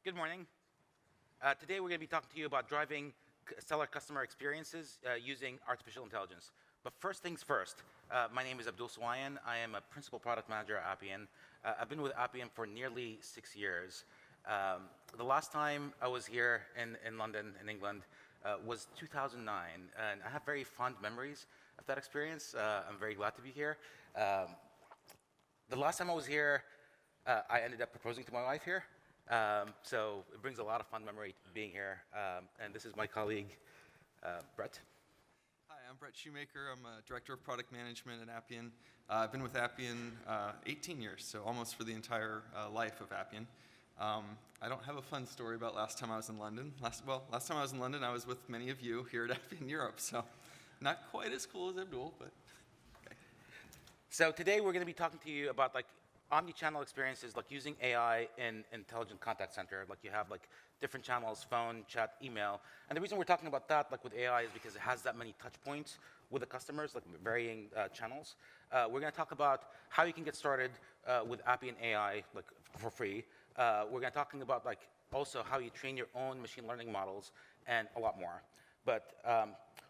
Good morning. Today we're going to be talking to you about driving stellar customer experiences using artificial intelligence. But first things first, my name is Abdul Swayan. I am a principal product manager at Appian. I've been with Appian for nearly 6 years. The last time I was here in London, in England, was 2009. And I have very fond memories of that experience. I'm very glad to be here. The last time I was here, I ended up proposing to my wife here. So it brings a lot of fun memory being here. And this is my colleague, Brett. Hi, I'm Brett Shoemaker. I'm a Director of Product Management at Appian. I've been with Appian 18 years, so almost for the entire life of Appian. I don't have a fun story about last time I was in London. Last time I was in London, I was with many of you here at Appian Europe, so not quite as cool as Abdul, but okay. So today we're going to be talking to you about omni-channel experiences, like using AI in intelligent contact center. Like you have different channels, phone, chat, email. And the reason we're talking about that with AI is because it has that many touch points with the customers, varying channels. We're going to talk about how you can get started with Appian AI for free. We're going to talking about also how you train your own machine learning models and a lot more. But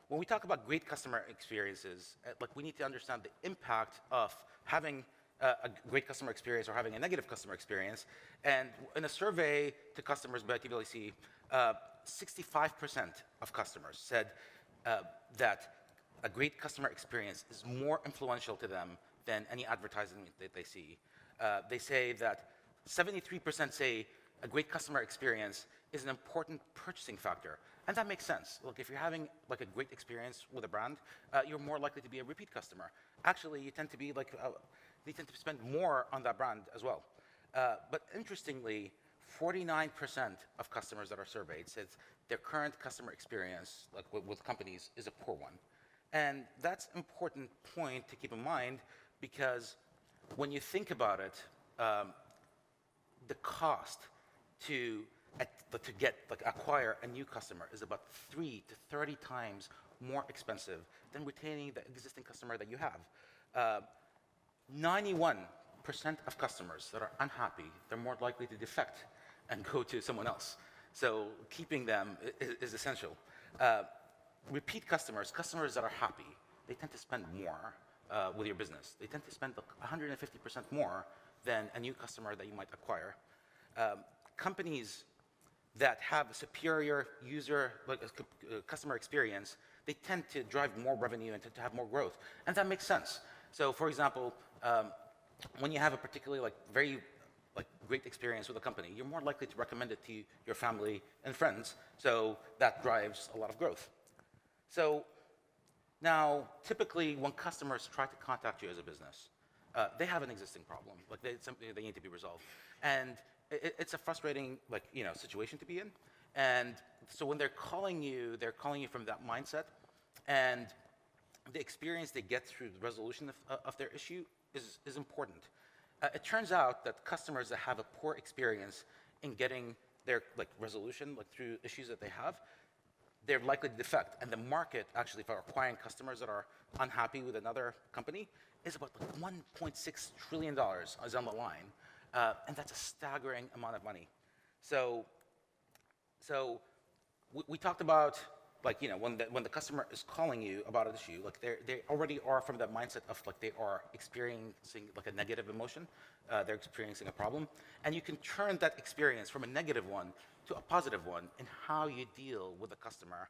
when we talk about great customer experiences, we need to understand the impact of having a great customer experience or having a negative customer experience. And in a survey to customers by TWC, 65% of customers said that a great customer experience is more influential to them than any advertising that they see. They say that 73% say a great customer experience is an important purchasing factor. And that makes sense. Look, if you're having a great experience with a brand, you're more likely to be a repeat customer. Actually, you tend to be they tend to spend more on that brand as well. But interestingly, 49% of customers that are surveyed said their current customer experience with companies is a poor one. And that's an important point to keep in mind because when you think about it, the cost to acquire a new customer is about 3 to 30 times more expensive than retaining the existing customer that you have. 91% of customers that are unhappy, they're more likely to defect and go to someone else. So keeping them is essential. Repeat customers that are happy, they tend to spend more with your business. They tend to spend 150% more than a new customer that you might acquire. Companies that have a superior customer experience, they tend to drive more revenue and to have more growth. And that makes sense. So for example, when you have a particularly very great experience with a company, you're more likely to recommend it to your family and friends. So that drives a lot of growth. So now, typically, when customers try to contact you as a business, they have an existing problem. It's something they need to be resolved. And it's a frustrating situation to be in. And so when they're calling you from that mindset. And the experience they get through the resolution of their issue is important. It turns out that customers that have a poor experience in getting their resolution through issues that they have, they're likely to defect. And the market, actually, for acquiring customers that are unhappy with another company is about $1.6 trillion is on the line. And that's a staggering amount of money. So we talked about when the customer is calling you about an issue, they already are from that mindset of they are experiencing a negative emotion. They're experiencing a problem. And you can turn that experience from a negative one to a positive one in how you deal with the customer.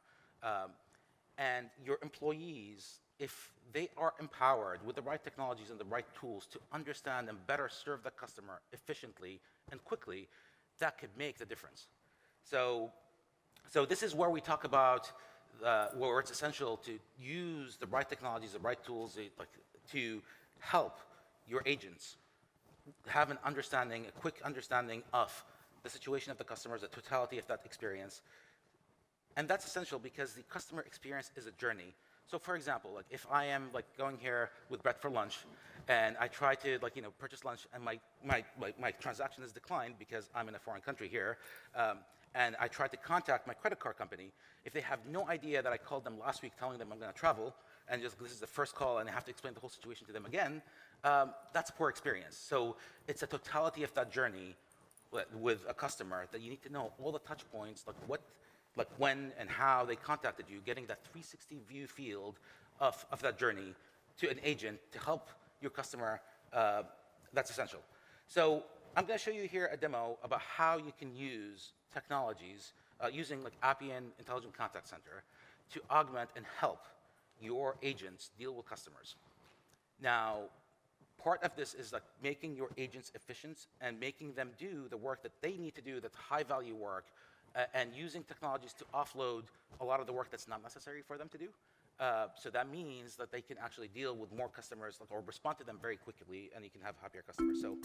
And your employees, if they are empowered with the right technologies and the right tools to understand and better serve the customer efficiently and quickly, that could make the difference. So this is where we talk about where it's essential to use the right technologies, the right tools to help your agents have an understanding, a quick understanding of the situation of the customers, the totality of that experience. And that's essential because the customer experience is a journey. So for example, if I am going here with Brett for lunch and I try to purchase lunch and my transaction is declined because I'm in a foreign country here, and I try to contact my credit card company, if they have no idea that I called them last week telling them I'm going to travel, and this is the first call and I have to explain the whole situation to them again, that's a poor experience. So it's a totality of that journey with a customer, that you need to know all the touch points, like when and how they contacted you, getting that 360 view field of that journey to an agent to help your customer. That's essential. So I'm going to show you here a demo about how you can use technologies using like Appian Intelligent Contact Center to augment and help your agents deal with customers. Now, part of this is like making your agents efficient and making them do the work that they need to do, that's high-value work, and using technologies to offload a lot of the work that's not necessary for them to do. So that means that they can actually deal with more customers, or respond to them very quickly, and you can have happier customers. So.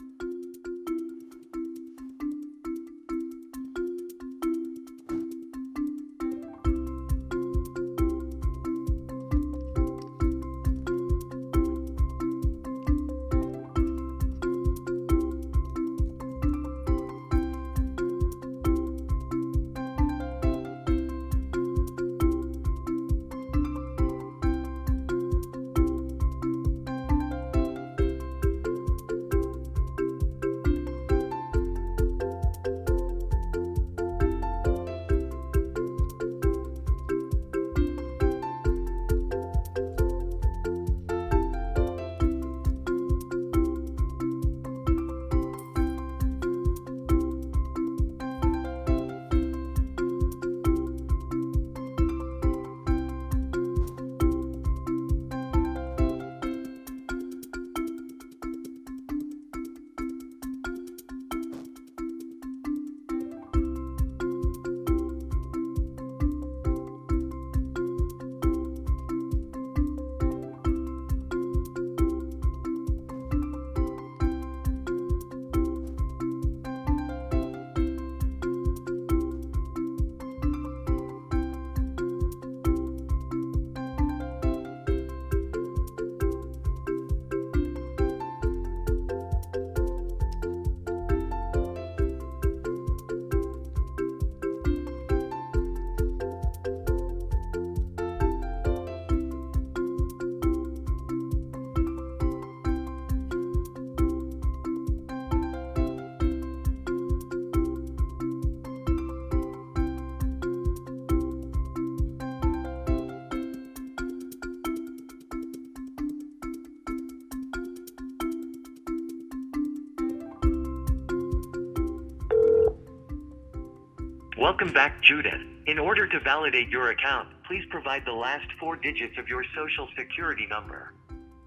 Welcome back, Judith. In order to validate your account, please provide the last 4 digits of your social security number.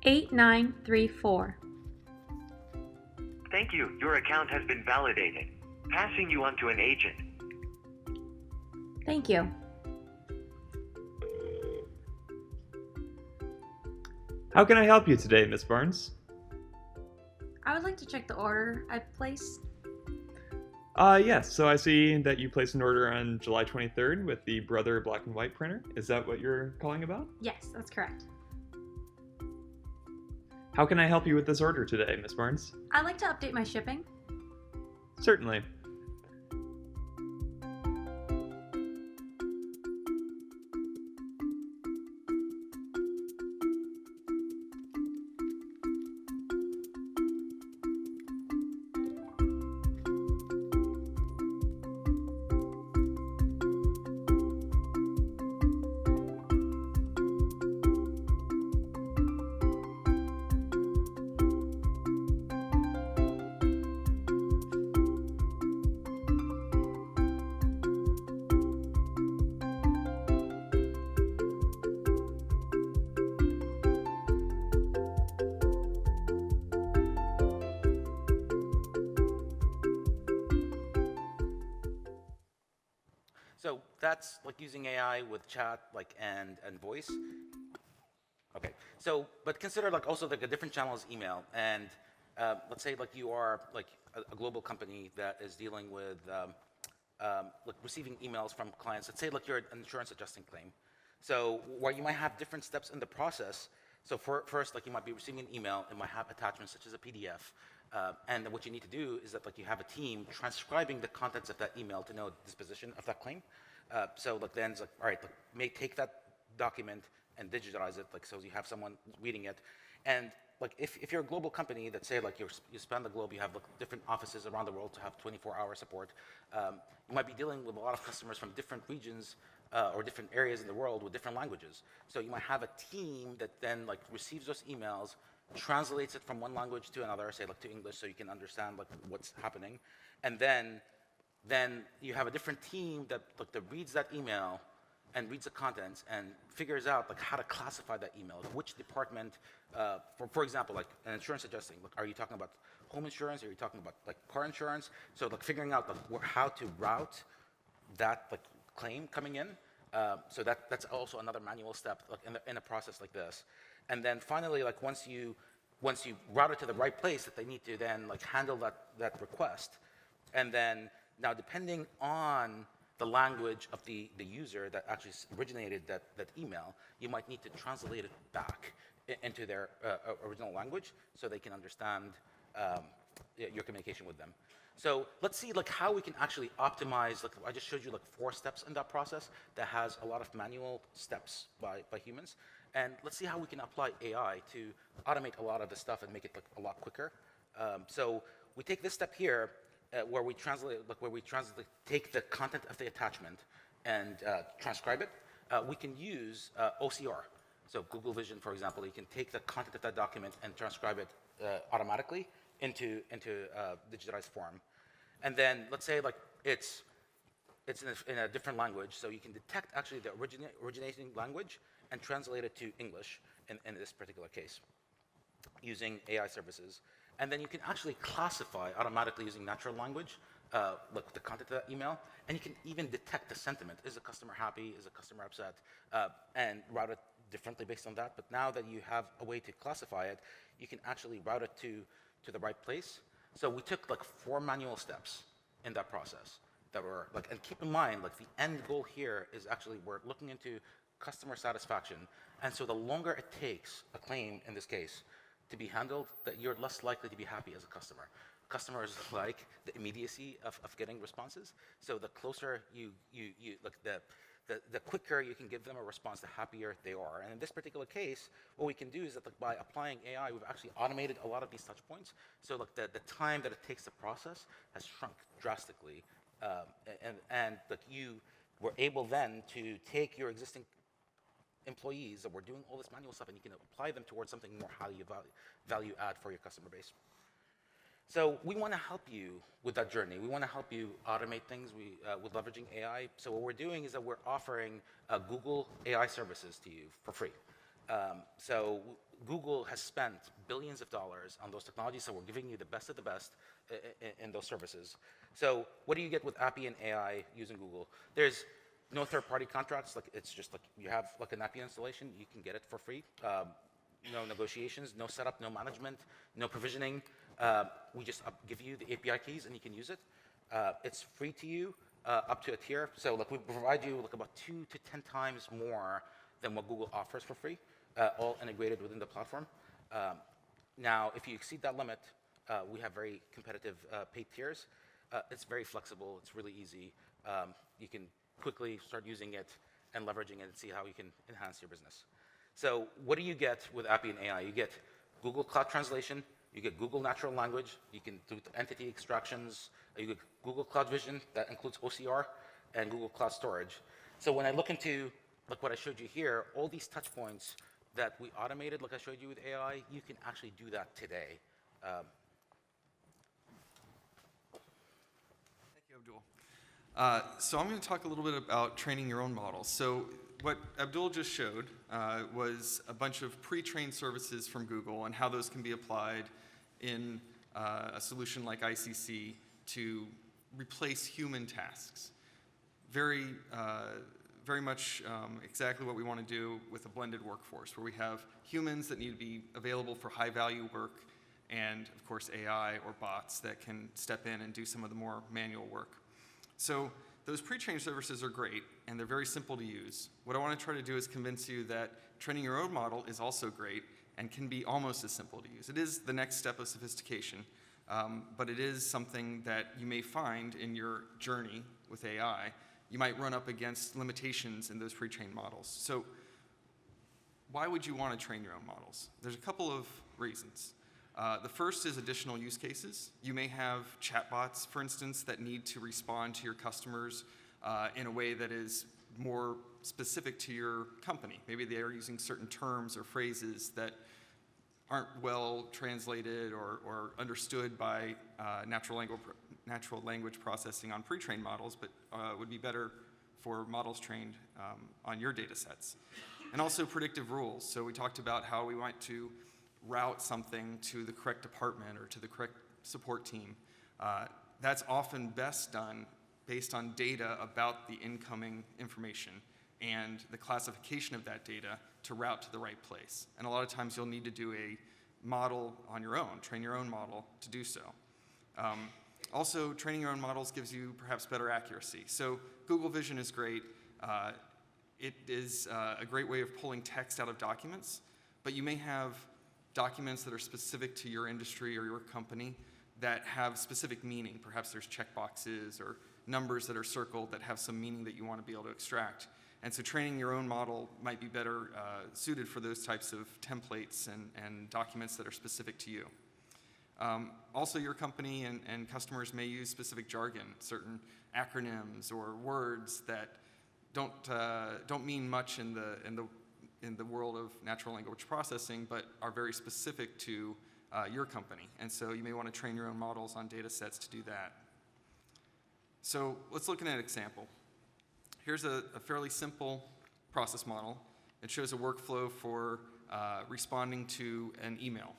8934. Thank you. Your account has been validated. Passing you on to an agent. Thank you. How can I help you today, Miss Barnes? I would like to check the order I placed. Yes, so I see that you placed an order on July 23rd with the Brother black and white printer. Is that what you're calling about? Yes, that's correct. How can I help you with this order today, Miss Barnes? I'd like to update my shipping. Certainly. So that's like using AI with chat, like and voice. Okay. So, but consider like also like a different channel is email, and let's say like you are like a global company that is dealing with like receiving emails from clients. Let's say like you're an insurance adjusting claim. So where you might have different steps in the process. So first, like you might be receiving an email, it might have attachments such as a PDF. And what you need to do is that like you have a team transcribing the contents of that email to know the disposition of that claim. So like then it's like, all right, like, take that document and digitize it, like so you have someone reading it. And like if you're a global company that say like you span the globe, you have like different offices around the world to have 24-hour support, you might be dealing with a lot of customers from different regions or different areas in the world with different languages. So you might have a team that then like receives those emails, translates it from one language to another, say like to English, so you can understand like what's happening, and then you have a different team that reads that email and reads the contents and figures out like how to classify that email, which department, for example, like an insurance adjusting, like are you talking about home insurance, are you talking about like car insurance? So like figuring out like how to route that like claim coming in. So that's also another manual step like in a process like this. And then finally, like once you route it to the right place, that they need to then like handle that request, and then now depending on the language of the user that actually originated that email, you might need to translate it back into their original language so they can understand your communication with them. So let's see like how we can actually optimize, like I just showed you like 4 steps in that process that has a lot of manual steps by humans. And let's see how we can apply AI to automate a lot of the stuff and make it like a lot quicker. So we take this step here where we take the content of the attachment and transcribe it. We can use OCR. So Google Vision, for example, you can take the content of that document and transcribe it automatically into digitized form. And then let's say like it's in a different language, so you can detect actually the originating language and translate it to English in this particular case using AI services. And then you can actually classify automatically using natural language like the content of that email, and you can even detect the sentiment. Is the customer happy? Is the customer upset? And route it differently based on that. But now that you have a way to classify it, you can actually route it to the right place. So we took like 4 manual steps in that process that were like, and keep in mind, like the end goal here is actually we're looking into customer satisfaction. And so the longer it takes a claim, in this case, to be handled, that you're less likely to be happy as a customer. Customers like the immediacy of getting responses. So the closer you like the quicker you can give them a response, the happier they are. And in this particular case, what we can do is that like, by applying AI, we've actually automated a lot of these touch points. So like the time that it takes to process has shrunk drastically. And like you were able then to take your existing employees that were doing all this manual stuff, and you can apply them towards something more highly value add for your customer base. So we want to help you with that journey. We want to help you automate things with leveraging AI. So what we're doing is that we're offering Google AI services to you for free. So Google has spent billions of dollars on those technologies, so we're giving you the best of the best in those services. So what do you get with Appian AI using Google? There's no third-party contracts. Like it's just like you have like an Appian installation, you can get it for free. No negotiations, no setup, no management, no provisioning. We just give you the API keys and you can use it. It's free to you up to a tier. So like we provide you like about 2 to 10 times more than what Google offers for free, all integrated within the platform. Now, if you exceed that limit, we have very competitive paid tiers. It's very flexible. It's really easy. You can quickly start using it and leveraging it and see how you can enhance your business. So what do you get with Appian AI? You get Google Cloud Translation, you get Google Natural Language, you can do entity extractions, you get Google Cloud Vision, that includes OCR, and Google Cloud Storage. So when I look into like what I showed you here, all these touch points that we automated, like I showed you with AI, you can actually do that today. Thank you, Abdul. So I'm going to talk a little bit about training your own models. So what Abdul just showed was a bunch of pre-trained services from Google and how those can be applied in a solution like ICC to replace human tasks. Very much exactly what we want to do with a blended workforce, where we have humans that need to be available for high-value work, and of course AI or bots that can step in and do some of the more manual work. So those pre-trained services are great, and they're very simple to use. What I want to try to do is convince you that training your own model is also great and can be almost as simple to use. It is the next step of sophistication, but it is something that you may find in your journey with AI. You might run up against limitations in those pre-trained models. So why would you want to train your own models? There's a couple of reasons. The first is additional use cases. You may have chatbots, for instance, that need to respond to your customers in a way that is more specific to your company. Maybe they are using certain terms or phrases that aren't well translated or understood by natural language processing on pre-trained models, but would be better for models trained on your data sets. And also predictive rules. So we talked about how we want to route something to the correct department or to the correct support team. That's often best done based on data about the incoming information and the classification of that data to route to the right place. And a lot of times you'll need to do a model on your own, train your own model to do so. Also, training your own models gives you perhaps better accuracy. So Google Vision is great. It is a great way of pulling text out of documents, but you may have documents that are specific to your industry or your company that have specific meaning. Perhaps there's checkboxes or numbers that are circled that have some meaning that you want to be able to extract. And so training your own model might be better suited for those types of templates and documents that are specific to you. Also, your company and customers may use specific jargon, certain acronyms or words that don't mean much in the world of natural language processing, but are very specific to your company. And so you may want to train your own models on data sets to do that. So let's look at an example. Here's a fairly simple process model. It shows a workflow for responding to an email.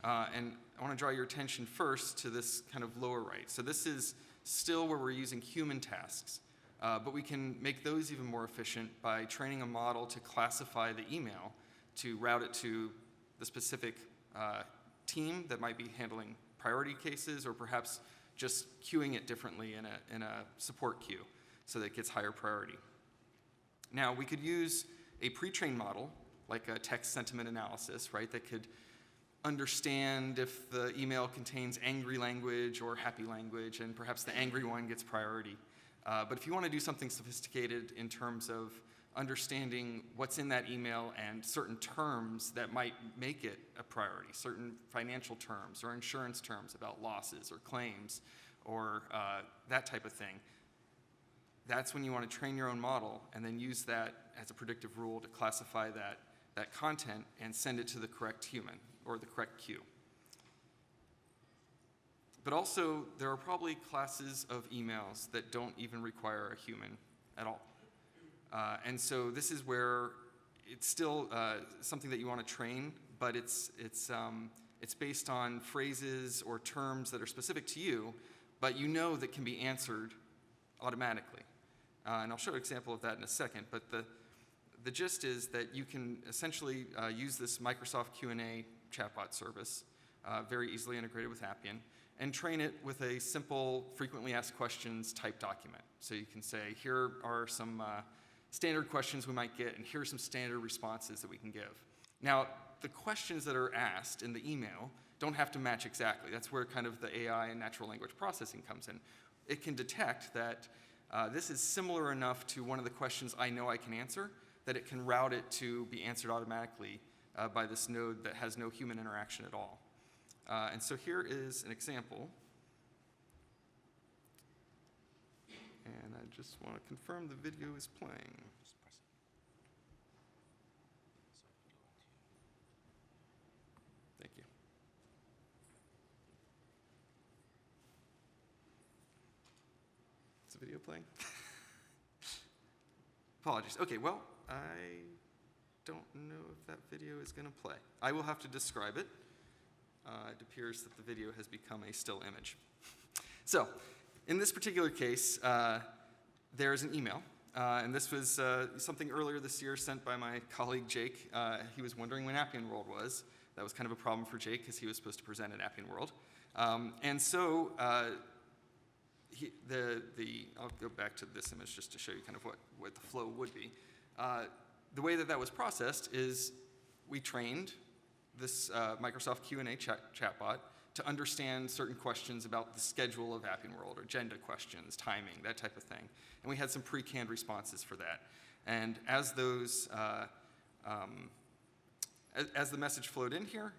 And I want to draw your attention first to this kind of lower right. So this is still where we're using human tasks, but we can make those even more efficient by training a model to classify the email, to route it to the specific team that might be handling priority cases, or perhaps just queuing it differently in a support queue so that it gets higher priority. Now, we could use a pre-trained model, like a text sentiment analysis, right, that could understand if the email contains angry language or happy language, and perhaps the angry one gets priority. But if you want to do something sophisticated in terms of understanding what's in that email and certain terms that might make it a priority, certain financial terms or insurance terms about losses or claims or that type of thing, that's when you want to train your own model and then use that as a predictive rule to classify that content and send it to the correct human or the correct queue. But also, there are probably classes of emails that don't even require a human at all. And so this is where it's still something that you want to train, but it's based on phrases or terms that are specific to you, but you know that can be answered automatically. And I'll show an example of that in a second, but the gist is that you can essentially use this Microsoft Q&A chatbot service, very easily integrated with Appian, and train it with a simple frequently asked questions type document. So you can say, here are some standard questions we might get, and here are some standard responses that we can give. Now, the questions that are asked in the email don't have to match exactly. That's where kind of the AI and natural language processing comes in. It can detect that this is similar enough to one of the questions I know I can answer that it can route it to be answered automatically by this node that has no human interaction at all. And so here is an example. And I just want to confirm the video is playing. Thank you. Is the video playing? Apologies. Okay, well, I don't know if that video is going to play. I will have to describe it. It appears that the video has become a still image. So, in this particular case, there's an email. And this was something earlier this year sent by my colleague Jake. He was wondering when Appian World was. That was kind of a problem for Jake because he was supposed to present at Appian World. And so, I'll go back to this image just to show you kind of what the flow would be. The way that was processed is we trained this Microsoft Q&A chatbot to understand certain questions about the schedule of Appian World, or agenda questions, timing, that type of thing. And we had some pre-canned responses for that. And as those, as the message flowed in here,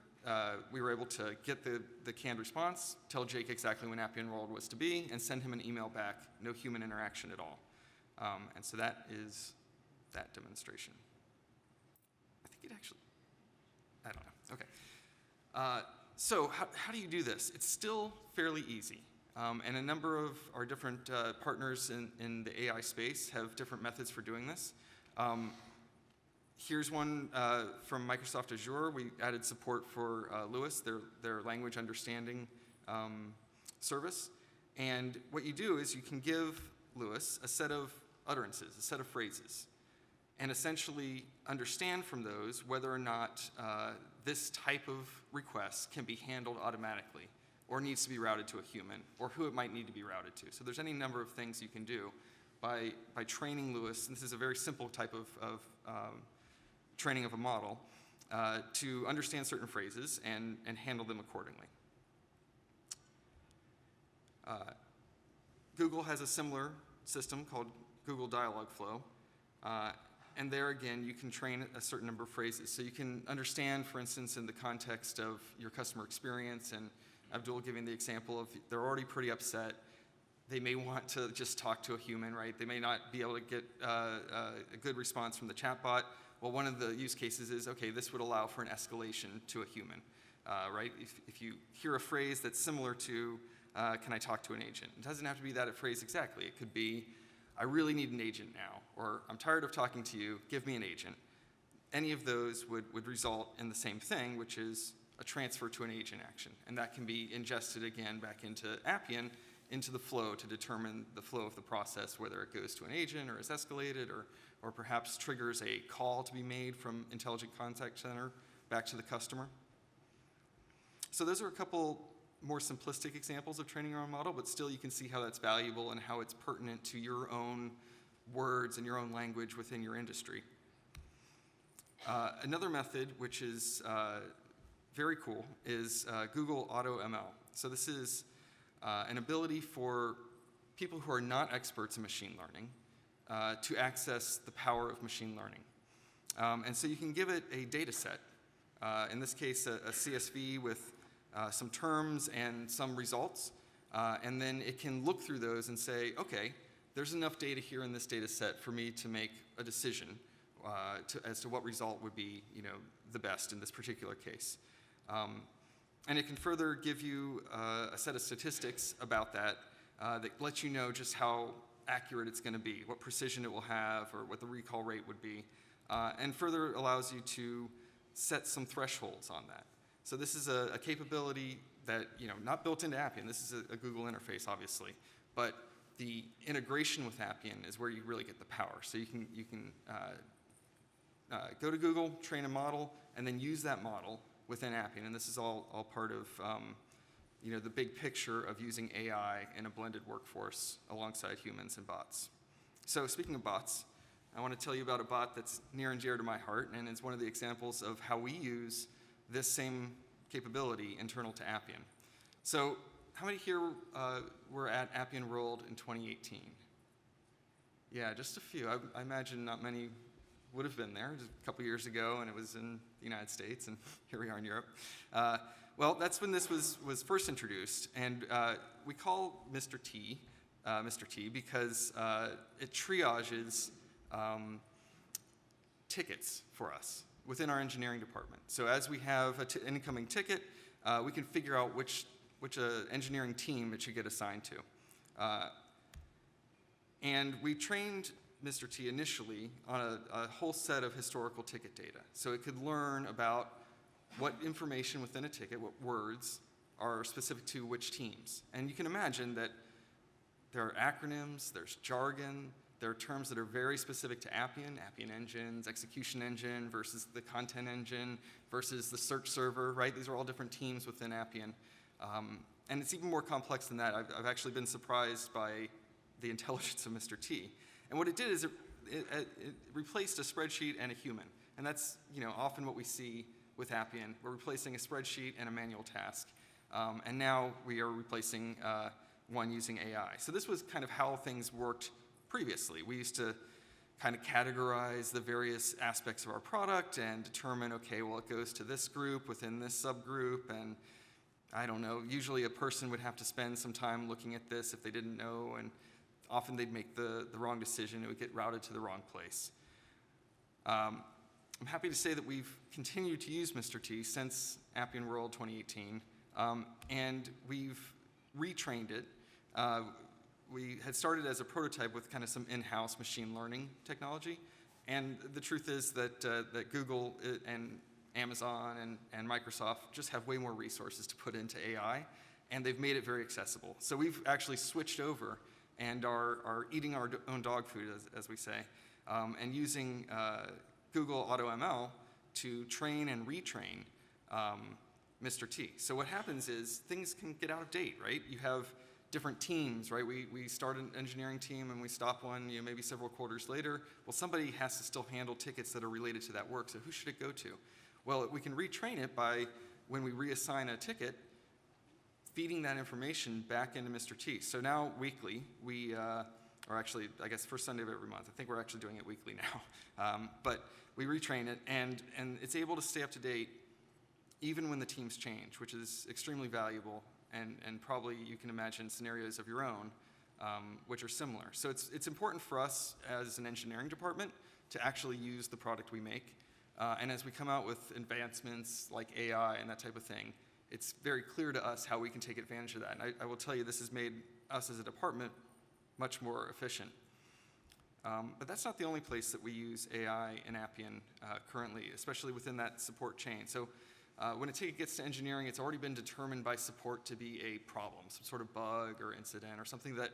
we were able to get the canned response, tell Jake exactly when Appian World was to be, and send him an email back, no human interaction at all. And so that is that demonstration. I think it actually, I don't know, okay. So how do you do this? It's still fairly easy. And a number of our different partners in the AI space have different methods for doing this. Here's one from Microsoft Azure. We added support for Lewis, their language understanding service. And what you do is you can give Lewis a set of utterances, a set of phrases, and essentially understand from those whether or not this type of request can be handled automatically or needs to be routed to a human, or who it might need to be routed to. So there's any number of things you can do by training Lewis. This is a very simple type of training of a model to understand certain phrases and handle them accordingly. Google has a similar system called Google DialogFlow. And there again, you can train a certain number of phrases. So you can understand, for instance, in the context of your customer experience, and Abdul giving the example of they're already pretty upset. They may want to just talk to a human, right? They may not be able to get a good response from the chatbot. Well, one of the use cases is, okay, this would allow for an escalation to a human, right? If you hear a phrase that's similar to, can I talk to an agent? It doesn't have to be that phrase exactly. It could be, I really need an agent now, or I'm tired of talking to you, give me an agent. Any of those would result in the same thing, which is a transfer to an agent action. And that can be ingested again back into Appian, into the flow to determine the flow of the process, whether it goes to an agent or is escalated, or perhaps triggers a call to be made from Intelligent Contact Center back to the customer. So those are a couple more simplistic examples of training your own model, but still you can see how that's valuable and how it's pertinent to your own words and your own language within your industry. Another method, which is very cool, is Google AutoML. So this is an ability for people who are not experts in machine learning to access the power of machine learning. And so you can give it a data set, in this case a CSV with some terms and some results, and then it can look through those and say, okay, there's enough data here in this data set for me to make a decision as to what result would be, the best in this particular case. And it can further give you a set of statistics about that that lets you know just how accurate it's going to be, what precision it will have, or what the recall rate would be, and further allows you to set some thresholds on that. So this is a capability that, not built into Appian. This is a Google interface, obviously, but the integration with Appian is where you really get the power. So you can go to Google, train a model, and then use that model within Appian. And this is all part of the big picture of using AI in a blended workforce alongside humans and bots. So speaking of bots, I want to tell you about a bot that's near and dear to my heart, and it's one of the examples of how we use this same capability internal to Appian. So how many here were at Appian World in 2018? Yeah, just a few. I imagine not many would have been there. Just a couple years ago, and it was in the United States, and here we are in Europe. Well, that's when this was first introduced, and we call Mr. T because it triages tickets for us within our engineering department. So as we have an incoming ticket, we can figure out which engineering team it should get assigned to. And we trained Mr. T initially on a whole set of historical ticket data. So it could learn about what information within a ticket, what words are specific to which teams. And you can imagine that there are acronyms, there's jargon, there are terms that are very specific to Appian engines, execution engine versus the content engine versus the search server, right? These are all different teams within Appian. And it's even more complex than that. I've actually been surprised by the intelligence of Mr. T. And what it did is it replaced a spreadsheet and a human. And that's often what we see with Appian. We're replacing a spreadsheet and a manual task. And now we are replacing one using AI. So this was kind of how things worked previously. We used to kind of categorize the various aspects of our product and determine, okay, well, it goes to this group within this subgroup, and I don't know, usually a person would have to spend some time looking at this if they didn't know, and often they'd make the wrong decision. It would get routed to the wrong place. I'm happy to say that we've continued to use Mr. T since Appian World 2018, and we've retrained it. We had started as a prototype with kind of some in-house machine learning technology, and the truth is that, that Google and Amazon and Microsoft just have way more resources to put into AI, and they've made it very accessible. So we've actually switched over and are eating our own dog food, as we say, and using Google AutoML to train and retrain Mr. T. So what happens is things can get out of date, right? You have different teams, right? We start an engineering team and we stop one, maybe several quarters later. Well, somebody has to still handle tickets that are related to that work, so who should it go to? Well, we can retrain it by, when we reassign a ticket, feeding that information back into Mr. T. So now weekly, or actually, I guess first Sunday of every month. I think we're actually doing it weekly now. But we retrain it, and it's able to stay up to date even when the teams change, which is extremely valuable. And probably you can imagine scenarios of your own, which are similar. So it's important for us as an engineering department to actually use the product we make. And as we come out with advancements like AI and that type of thing, it's very clear to us how we can take advantage of that. And I will tell you, this has made us as a department much more efficient. But that's not the only place that we use AI in Appian currently, especially within that support chain. So when a ticket gets to engineering, it's already been determined by support to be a problem, some sort of bug or incident or something that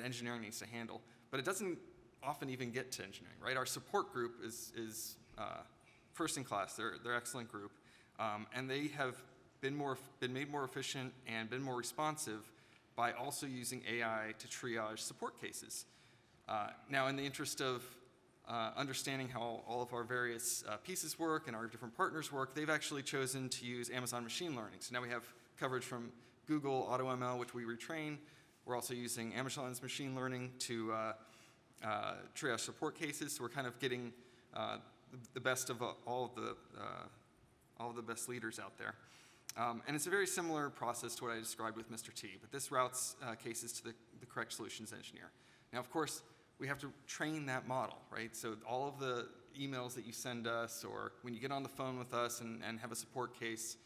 engineering needs to handle. But it doesn't often even get to engineering, right? Our support group is first in class. They're an excellent group. And they have been made more efficient and been more responsive by also using AI to triage support cases. Now, in the interest of understanding how all of our various pieces work and our different partners work, they've actually chosen to use Amazon machine learning. So now we have coverage from Google AutoML, which we retrain. We're also using Amazon's machine learning to triage support cases. So we're kind of getting the best of all of the best leaders out there. And it's a very similar process to what I described with Mr. T, but this routes cases to the correct solutions engineer. Now, of course, we have to train that model, right? So all of the emails that you send us, or when you get on the phone with us and have a support case,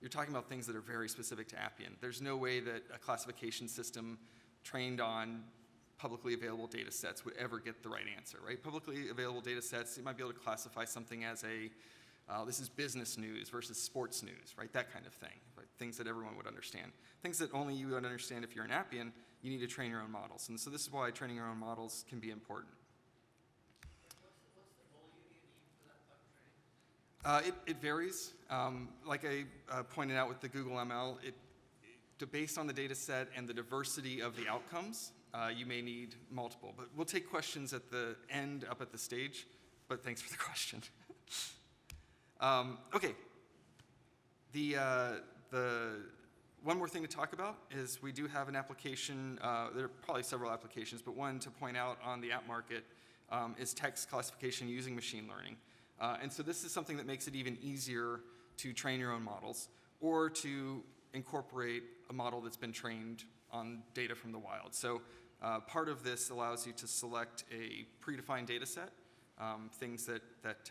you're talking about things that are very specific to Appian. There's no way that a classification system trained on publicly available data sets would ever get the right answer, right? Publicly available data sets, you might be able to classify something as this is business news versus sports news, right? That kind of thing, right? Things that everyone would understand. Things that only you would understand if you're an Appian. You need to train your own models. And so this is why training your own models can be important. What's the volume you need for that type of training? It varies. Like I pointed out with the Google ML, based on the data set and the diversity of the outcomes, you may need multiple. But we'll take questions at the end up at the stage, but thanks for the question. Okay. The one more thing to talk about is we do have an application. There are probably several applications, but one to point out on the app market is text classification using machine learning. And so this is something that makes it even easier to train your own models or to incorporate a model that's been trained on data from the wild. So part of this allows you to select a predefined data set, things that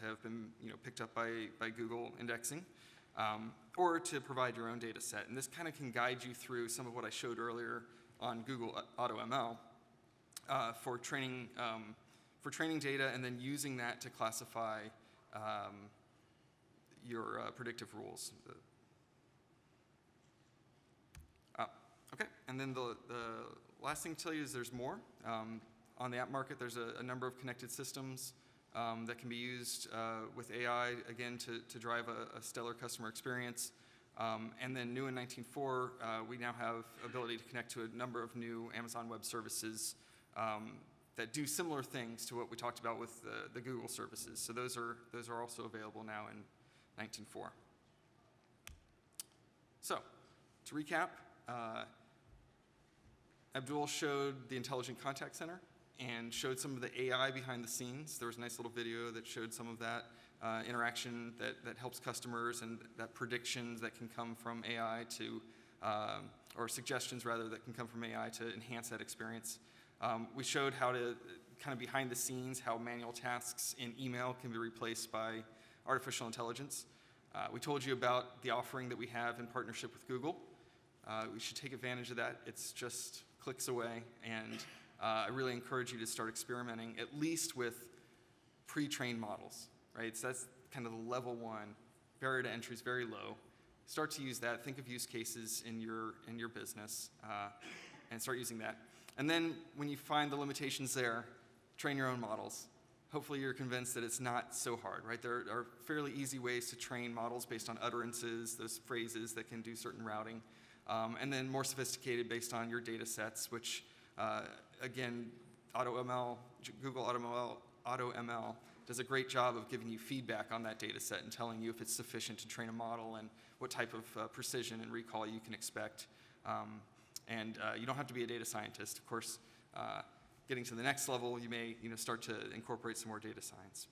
have been picked up by Google indexing, or to provide your own data set. And this kind of can guide you through some of what I showed earlier on Google AutoML for training data and then using that to classify your predictive rules. Okay, and then the last thing to tell you is there's more. On the app market, there's a number of connected systems that can be used with AI, again, to drive a stellar customer experience. And then new in 19.4, we now have ability to connect to a number of new Amazon Web Services that do similar things to what we talked about with the Google services. So those are also available now in 19.4. So to recap, Abdul showed the Intelligent Contact Center, and showed some of the AI behind the scenes. There was a nice little video that showed some of that interaction that helps customers, and that predictions that can come from AI to, or suggestions rather, that can come from AI to enhance that experience. We showed how to, kind of behind the scenes, how manual tasks in email can be replaced by artificial intelligence. We told you about the offering that we have in partnership with Google. We should take advantage of that. It's just clicks away, and I really encourage you to start experimenting, at least with pre-trained models, right? So that's kind of the level one. Barrier to entry is very low. Start to use that. Think of use cases in your business, and start using that. And then when you find the limitations there, train your own models. Hopefully you're convinced that it's not so hard, right? There are fairly easy ways to train models based on utterances, those phrases that can do certain routing, and then more sophisticated based on your data sets, which, again, AutoML, Google AutoML does a great job of giving you feedback on that data set and telling you if it's sufficient to train a model and what type of precision and recall you can expect. And you don't have to be a data scientist. Of course, getting to the next level, you may start to incorporate some more data science.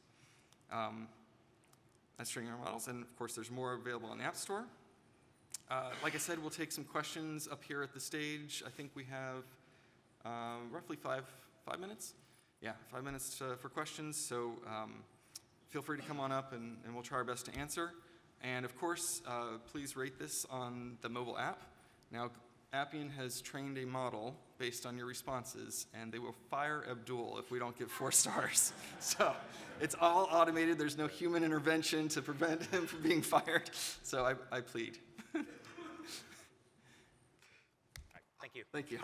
That's training our models, and of course there's more available on the App Store. Like I said, we'll take some questions up here at the stage. I think we have roughly five minutes. Yeah, 5 minutes for questions, so feel free to come on up and we'll try our best to answer. And of course, please rate this on the mobile app. Now, Appian has trained a model based on your responses, and they will fire Abdul if we don't give 4 stars. So it's all automated. There's no human intervention to prevent him from being fired. So I plead. Thank you. Thank you.